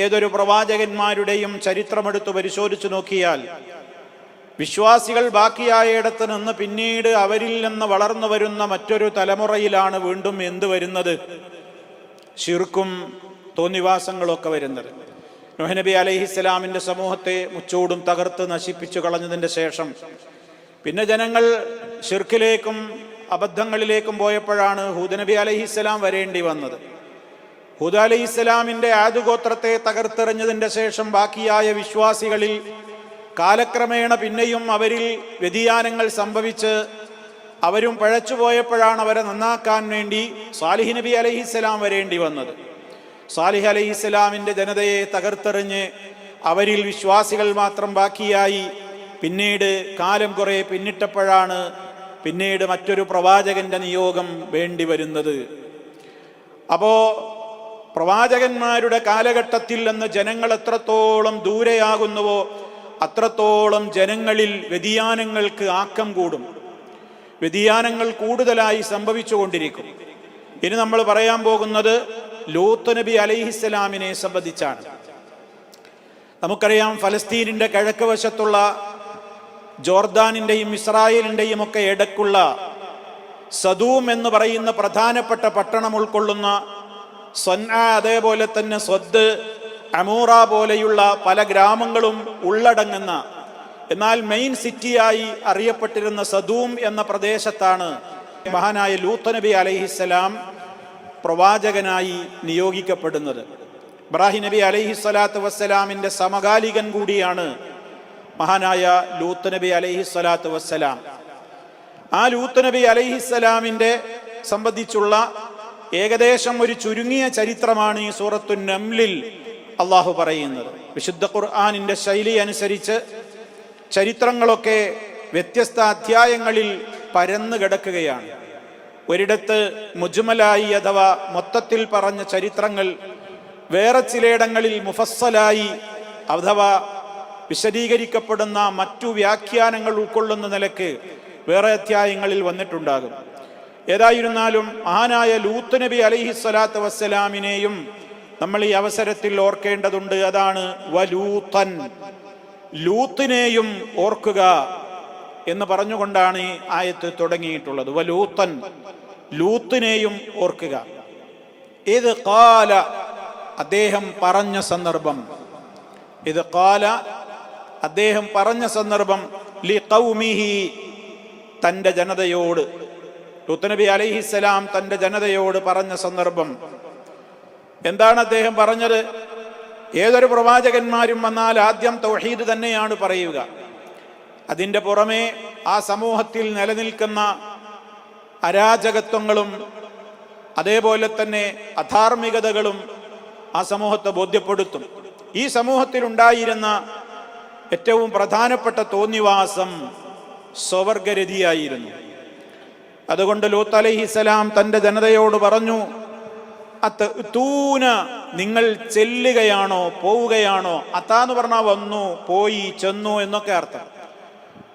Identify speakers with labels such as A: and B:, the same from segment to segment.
A: ഏതൊരു പ്രവാചകന്മാരുടെയും ചരിത്രമെടുത്ത് പരിശോധിച്ചു നോക്കിയാൽ വിശ്വാസികൾ ബാക്കിയായിടത്ത് നിന്ന് പിന്നീട് അവരിൽ നിന്ന് വളർന്നു വരുന്ന മറ്റൊരു തലമുറയിലാണ് വീണ്ടും എന്ത് വരുന്നത്? ശിർക്കും തോന്നിവാസങ്ങളൊക്കെ വരുന്നത്. നൂഹ് നബി അലൈഹിസ്സലാമിൻ്റെ സമൂഹത്തെ മുച്ചൂടും തകർത്ത് നശിപ്പിച്ചു കളഞ്ഞതിൻ്റെ ശേഷം പിന്നെ ജനങ്ങൾ ശിർക്കിലേക്കും അബദ്ധങ്ങളിലേക്കും പോയപ്പോഴാണ് ഹൂദ് നബി അലൈഹിസ്സലാം വരേണ്ടി വന്നത്. ഹൂദ് അലൈഹിസ്സലാമിൻ്റെ ആദ് ഗോത്രത്തെ തകർത്തെറിഞ്ഞതിൻ്റെ ശേഷം ബാക്കിയായ വിശ്വാസികളിൽ കാലക്രമേണ പിന്നെയും അവരിൽ വ്യതിയാനങ്ങൾ സംഭവിച്ച് അവരും പഴച്ചുപോയപ്പോഴാണ് അവരെ നന്നാക്കാൻ വേണ്ടി സാലിഹ് നബി അലൈഹിസ്സലാം വരേണ്ടി വന്നത്. സാലിഹ് അലൈഹിസ്സലാമിൻ്റെ ജനതയെ തകർത്തെറിഞ്ഞ് അവരിൽ വിശ്വാസികൾ മാത്രം ബാക്കിയായി പിന്നീട് കാലം കുറെ പിന്നിട്ടപ്പോഴാണ് പിന്നീട് മറ്റൊരു പ്രവാചകന്റെ നിയോഗം വേണ്ടി വരുന്നത്. അപ്പോൾ പ്രവാചകന്മാരുടെ കാലഘട്ടത്തിൽ നിന്ന് ജനങ്ങൾ എത്രത്തോളം ദൂരെയാകുന്നുവോ അത്രത്തോളം ജനങ്ങളിൽ വ്യതിയാനങ്ങൾക്ക് ആക്കം കൂടും, വ്യതിയാനങ്ങൾ കൂടുതലായി സംഭവിച്ചുകൊണ്ടിരിക്കും. ഇനി നമ്മൾ പറയാൻ പോകുന്നത് ലൂത്ത് നബി അലൈഹിസ്സലാമിനെ സംബന്ധിച്ചാണ്. നമുക്കറിയാം, ഫലസ്തീനിൻ്റെ കിഴക്ക് വശത്തുള്ള ജോർദാനിൻ്റെയും ഇസ്രായേലിൻ്റെയും ഒക്കെ ഇടക്കുള്ള സദൂം എന്ന് പറയുന്ന പ്രധാനപ്പെട്ട പട്ടണം ഉൾക്കൊള്ളുന്ന സൊൻആ, അതേപോലെ തന്നെ സ്വദ്, അമൂറ പോലെയുള്ള പല ഗ്രാമങ്ങളും ഉള്ളടങ്ങുന്ന എന്നാൽ മെയിൻ സിറ്റിയായി അറിയപ്പെട്ടിരുന്ന സദൂം എന്ന പ്രദേശത്താണ് മഹാനായ ലൂത്ത് നബി അലൈഹിസ്സലാം പ്രവാചകനായി നിയോഗിക്കപ്പെടുന്നത്. ഇബ്രാഹിം നബി അലൈഹിസ്സലാത്തു വസ്സലാമിൻ്റെ സമകാലികൻ കൂടിയാണ് മഹാനായ ലൂത്ത് നബി അലൈഹിസ്സലാത്തു വസ്സലാം. ആ ലൂത്ത് നബി അലൈഹിസ്സലാമിൻ്റെ സംബന്ധിച്ചുള്ള ഏകദേശം ഒരു ചുരുങ്ങിയ ചരിത്രമാണ് ഈ സൂറത്തു നംലിൽ അള്ളാഹു പറയുന്നത്. വിശുദ്ധ ഖുർആനിൻ്റെ ശൈലി അനുസരിച്ച് ചരിത്രങ്ങളൊക്കെ വ്യത്യസ്ത അധ്യായങ്ങളിൽ പരന്നു കിടക്കുകയാണ്. ഒരിടത്ത് മുജ്മലായി അഥവാ മൊത്തത്തിൽ പറഞ്ഞ ചരിത്രങ്ങൾ വേറെ ചിലയിടങ്ങളിൽ മുഫസ്സലായി അഥവാ വിശദീകരിക്കപ്പെടുന്ന മറ്റു വ്യാഖ്യാനങ്ങൾ ഉൾക്കൊള്ളുന്ന നിലക്ക് വേറെ അധ്യായങ്ങളിൽ വന്നിട്ടുണ്ടാകും. ഏതായിരുന്നാലും മഹാനായ ലൂത്ത് നബി അലൈഹിസ്സലാത്തു വസ്സലാമിനെയും നമ്മൾ ഈ അവസരത്തിൽ ഓർക്കേണ്ടതുണ്ട്. അതാണ് വലൂത്തൻ, ലൂത്തിനെയും ഓർക്കുക എന്ന് പറഞ്ഞുകൊണ്ടാണ് ഈ ആയത്ത് തുടങ്ങിയിട്ടുള്ളത്. വലൂത്തൻ, ലൂത്തിനെയും ഓർക്കുക. ഇത് ഖാല, അദ്ദേഹം പറഞ്ഞ സന്ദർഭം. ഇത് ഖാല, അദ്ദേഹം പറഞ്ഞ സന്ദർഭം. ലി ഖൗമിഹി, തൻ്റെ ജനതയോട്. ലൂത്ത് നബി അലൈഹിസ്സലാം തൻ്റെ ജനതയോട് പറഞ്ഞ സന്ദർഭം എന്താണ് അദ്ദേഹം പറഞ്ഞത്? ഏതൊരു പ്രവാചകന്മാരും വന്നാൽ ആദ്യം തൗഹീദ് തന്നെയാണ് പറയുക. അതിൻ്റെ പുറമെ ആ സമൂഹത്തിൽ നിലനിൽക്കുന്ന അരാജകത്വങ്ങളും അതേപോലെ തന്നെ അധാർമികതകളും ആ സമൂഹത്തെ ബോധ്യപ്പെടുത്തും. ഈ സമൂഹത്തിലുണ്ടായിരുന്ന ഏറ്റവും പ്രധാനപ്പെട്ട തോന്നിവാസം സ്വവർഗരതിയായിരുന്നു. അതുകൊണ്ട് ലൂത്ത് അലൈഹിസ്സലാം തൻ്റെ ജനതയോട് പറഞ്ഞു, അത്തൂന, നിങ്ങൾ ചെല്ലുകയാണോ, പോവുകയാണോ? അത്താന്ന് പറഞ്ഞാൽ വന്നു, പോയി, ചെന്നു എന്നൊക്കെ അർത്ഥം.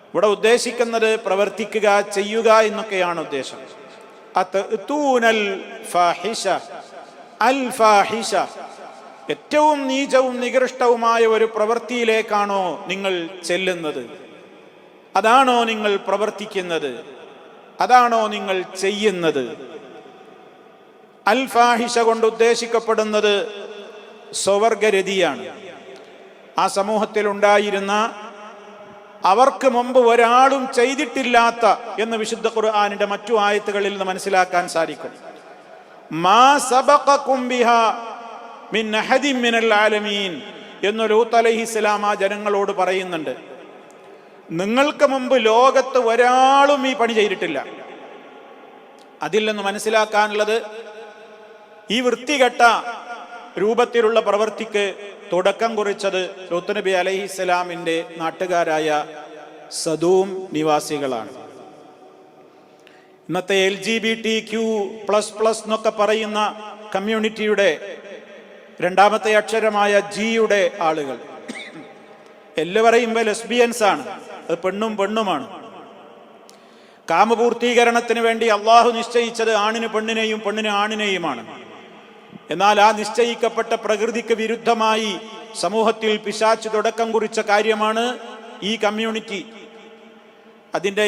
A: ഇവിടെ ഉദ്ദേശിക്കുന്നത് പ്രവർത്തിക്കുക, ചെയ്യുക എന്നൊക്കെയാണ് ഉദ്ദേശം. അത്തൂനൽ ഫാഹിഷ, അൽ ഫാഹിഷ, ഏറ്റവും നീചവും നികൃഷ്ടവുമായ ഒരു പ്രവൃത്തിയിലേക്കാണോ നിങ്ങൾ ചെല്ലുന്നത്? അതാണോ നിങ്ങൾ പ്രവർത്തിക്കുന്നത്? അതാണോ നിങ്ങൾ ചെയ്യുന്നത്? അൽ ഫാഹിഷ കൊണ്ട് ഉദ്ദേശിക്കപ്പെടുന്നത് സ്വവർഗരതിയാണ്. ആ സമൂഹത്തിൽ ഉണ്ടായിരുന്ന അവർക്ക് മുമ്പ് ഒരാളും ചെയ്തിട്ടില്ലാത്ത എന്ന് വിശുദ്ധ ഖുർആനിന്റെ മറ്റു ആയത്തുകളിൽ നിന്ന് മനസ്സിലാക്കാൻ സാധിക്കും. മാ സബഖകും ബിഹാ മിൻ അഹദിൻ മിനൽ ആലമീൻ എന്ന് ലൂത്ത് അലൈഹിസ്സലാം ആ ജനങ്ങളോട് പറയുന്നുണ്ട്. നിങ്ങൾക്ക് മുമ്പ് ലോകത്ത് ഒരാളും ഈ പണി ചെയ്തിട്ടില്ല. അതിൽ നിന്ന് മനസ്സിലാക്കാനുള്ളത്, ഈ വൃത്തികെട്ട രൂപത്തിലുള്ള പ്രവൃത്തിക്ക് തുടക്കം കുറിച്ചത് ലൂത്ത് നബി അലൈഹിസ്സലാമിൻ്റെ നാട്ടുകാരായ സദൂം നിവാസികളാണ്. ഇന്നത്തെ LGBTQ++ എന്നൊക്കെ പറയുന്ന കമ്മ്യൂണിറ്റിയുടെ രണ്ടാമത്തെ അക്ഷരമായ ജിയുടെ ആളുകൾ. എല്ലാം പറയുമ്പോൾ ലെസ്ബിയൻസ് ആണ്, അത് പെണ്ണും പെണ്ണുമാണ്. കാമപൂർത്തീകരണത്തിന് വേണ്ടി അള്ളാഹു നിശ്ചയിച്ചത് ആണിന് പെണ്ണിനെയും പെണ്ണിന് ആണിനെയുമാണ്. എന്നാൽ ആ നിശ്ചയിക്കപ്പെട്ട പ്രകൃതിക്ക് വിരുദ്ധമായി സമൂഹത്തിൽ പിശാച് തുടക്കം കുറിച്ച കാര്യമാണ് ഈ കമ്മ്യൂണിറ്റി. അതിൻ്റെ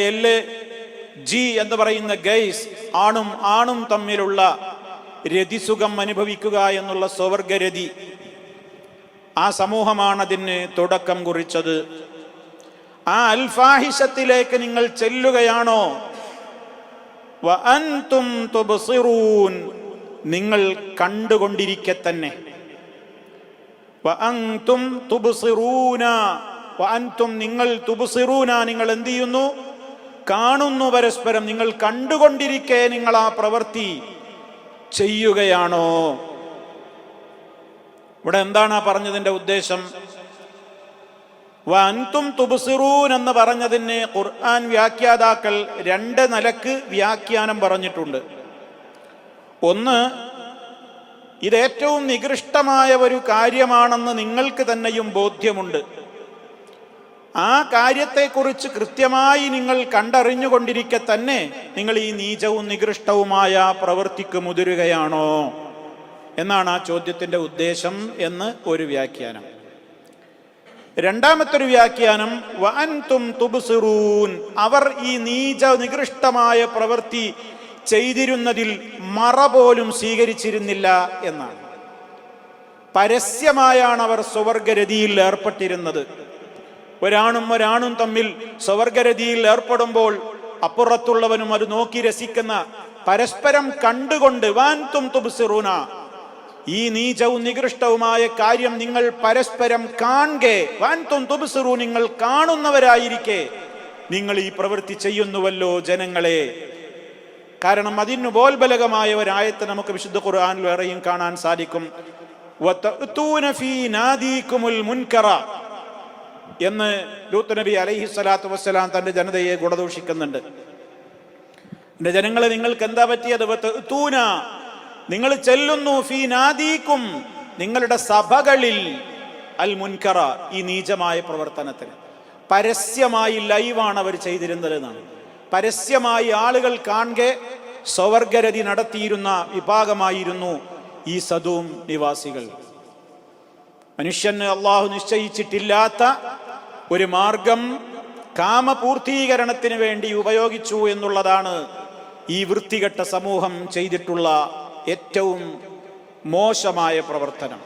A: ജി എന്ന് പറയുന്ന ഗൈസ്, ആണും തമ്മിലുള്ള രതിസുഖം അനുഭവിക്കുക എന്നുള്ള സ്വവർഗരതി, ആ സമൂഹമാണ് അതിന് തുടക്കം കുറിച്ചത്. ആ അൽഫാഹിഷത്തിലേക്ക് നിങ്ങൾ ചെല്ലുകയാണോ? വഅൻതും തുബ്സിറൂൻ, നിങ്ങൾ കണ്ടുകൊണ്ടിരിക്കെ തന്നെ. വഅൻതും തുബ്സിറൂന, വഅൻതും നിങ്ങൾ, തുബ്സിറൂന നിങ്ങൾ എന്ത് ചെയ്യുന്നു? കാണുന്നു പരസ്പരം. നിങ്ങൾ കണ്ടുകൊണ്ടിരിക്കെ നിങ്ങൾ ആ പ്രവൃത്തി ചെയ്യുകയാണോ? ഇവിടെ എന്താണ് പറഞ്ഞതിന്റെ ഉദ്ദേശം? വഅൻതും തുബ്സിറൂൻ എന്ന് പറഞ്ഞതിന് ഖുർആൻ വ്യാഖ്യാതാക്കൾ രണ്ട് നിലക്ക് വ്യാഖ്യാനം പറഞ്ഞിട്ടുണ്ട്. ഒന്ന്, ഇത് ഏറ്റവും നികൃഷ്ടമായ ഒരു കാര്യമാണെന്ന് നിങ്ങൾക്ക് തന്നെയും ബോധ്യമുണ്ട്. ആ കാര്യത്തെക്കുറിച്ച് കൃത്യമായി നിങ്ങൾ കണ്ടറിഞ്ഞുകൊണ്ടിരിക്കെ തന്നെ നിങ്ങൾ ഈ നീചവും നികൃഷ്ടവുമായ പ്രവൃത്തിക്ക് മുതിരുകയാണോ എന്നാണ് ആ ചോദ്യത്തിന്റെ ഉദ്ദേശം എന്ന് ഒരു വ്യാഖ്യാനം. രണ്ടാമത്തെ ഒരു വ്യാഖ്യാനം, വഅൻതും തുബ്സിറൂൻ, അവർ ഈ നീച നികൃഷ്ടമായ പ്രവൃത്തി ചെയ്തിരുന്നതിൽ മറ പോലും സ്വീകരിച്ചിരുന്നില്ല എന്നാണ്. പരസ്യമായാണ് അവർ സ്വവർഗരതിയിൽ ഏർപ്പെട്ടിരുന്നത്. ഒരാണും തമ്മിൽ സ്വവർഗരതിയിൽ ഏർപ്പെടുമ്പോൾ അപ്പുറത്തുള്ളവനും അത് നോക്കി രസിക്കുന്ന, പരസ്പരം കണ്ടുകൊണ്ട്, വഅൻതും തുബ്സിറൂന, ഈ നീചവും നികൃഷ്ടവുമായ കാര്യം നിങ്ങൾ പരസ്പരം കാണെ, വഅൻതും തുബ്സിറൂൻ, നിങ്ങൾ കാണുന്നവരായിരിക്കെ നിങ്ങൾ ഈ പ്രവൃത്തി ചെയ്യുന്നുവല്ലോ ജനങ്ങളെ. കാരണം അതിന് ബോൽബലകമായ ഒരായത്ത് നമുക്ക് വിശുദ്ധ ഖുർആനിൽ വേറെയും കാണാൻ സാധിക്കും. വതഅതൂന ഫീ നാദീകുമുൽ മുൻകറ എന്ന് ലൂത്ത് നബി അലൈഹി സ്വലാത്തു വസ്സലാം തന്റെ ജനതയെ ഗുണദോഷിക്കുന്നുണ്ട്. എന്റെ ജനങ്ങളെ, നിങ്ങൾക്ക് എന്താ പറ്റിയത്? വതഅതൂന, നിങ്ങൾ ചെല്ലുന്നു, ഫീ നാദീകും, നിങ്ങളുടെ സഭകളിൽ, അൽ മുൻകറ, ഈ നീചമായ പ്രവർത്തനത്തിന്. പരസ്യമായി ലൈവാണ് അവർ ചെയ്തിരുന്നത് എന്നാണ്. പരസ്യമായി ആളുകൾ കാണെ സ്വവർഗരതി നടത്തിയിരുന്ന വിഭാഗമായിരുന്നു ഈ സദൂം നിവാസികൾ. മനുഷ്യന് അള്ളാഹു നിശ്ചയിച്ചിട്ടില്ലാത്ത ഒരു മാർഗം കാമപൂർത്തീകരണത്തിന് വേണ്ടി ഉപയോഗിച്ചു എന്നുള്ളതാണ് ഈ വൃത്തികെട്ട സമൂഹം ചെയ്തിട്ടുള്ള ഏറ്റവും മോശമായ പ്രവർത്തനം.